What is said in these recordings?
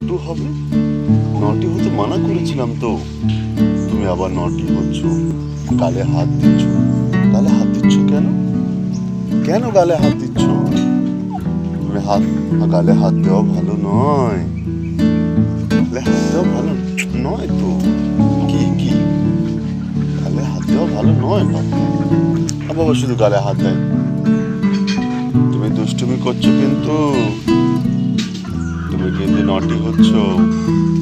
একটু হবে, নটি হতে মানা করেছিলাম তো। তুমি আবার নটি হচ্ছ, গালে হাত দিচ্ছ। গালে হাত দিচ্ছ কেন? কেন গালে হাত দিচ্ছ? তুমি গালে হাত দেওয়া ভালো নয়। গালে হাত দেওয়া ভালো নয় তো। কি গালে হাত দেওয়া ভালো নয় বাবা শুধু গালে হাত দেয়। তুমি দুষ্টুমি করছো কিন্তু, তুমি কিন্তু নটি হচ্ছ।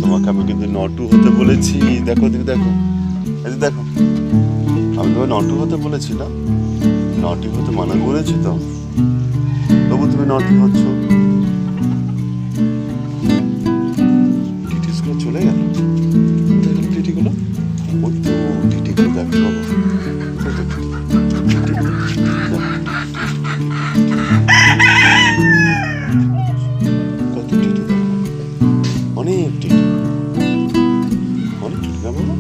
তোমাকে আমি কিন্তু নটু হতে বলেছি। দেখো দেখো, এই দেখো, আমি তোমাকে নটু হতে বলেছিলাম, নটি হতে মানা করেছি তো, তবু তুমি নটি হচ্ছ। টিটিসগুলো চলে গেল, কোথায় গেল টিটিগুলো? ওই তো টিটিগুলো, দেখো বাবা, কত টিটি, অনেক টিটি, অনেক টিটি না বাবা,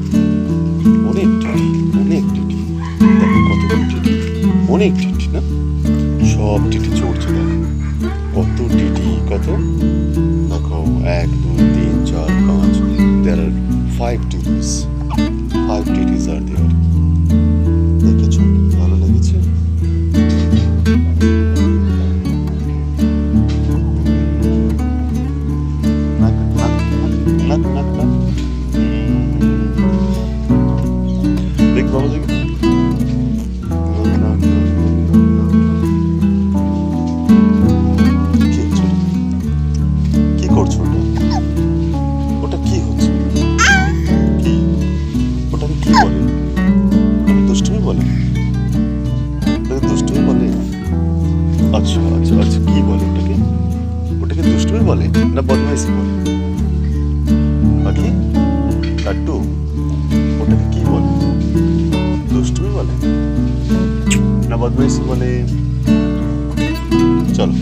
অনেক টিটি, অনেক টিটি। দেখো কতগুলো টিটি, অনেক টিটি না, সব টিটি চড়ছে। দেখো কত টিটি, কত দেখো, 1 2 3 4 5, there are 5 টিটিস, 5 টিটিস are there. দেখেছো, ভালো লেগেছে? দেখ বাবা, দেখ কি করছো? ওটা কি হচ্ছে? কি ওটাকে কি বলে? দুষ্টুমি বলে? ওটাকে দুষ্টুমি বলে? আচ্ছা আচ্ছা আচ্ছা, কি বলে ওটাকে? ওটাকে দুষ্টুমি বলে না বদমাইশি বলে? বাকি লাড্ডু, ওটাকে কি বলে? দুষ্টুমি বলে না বদমাইশি বলে? চলো।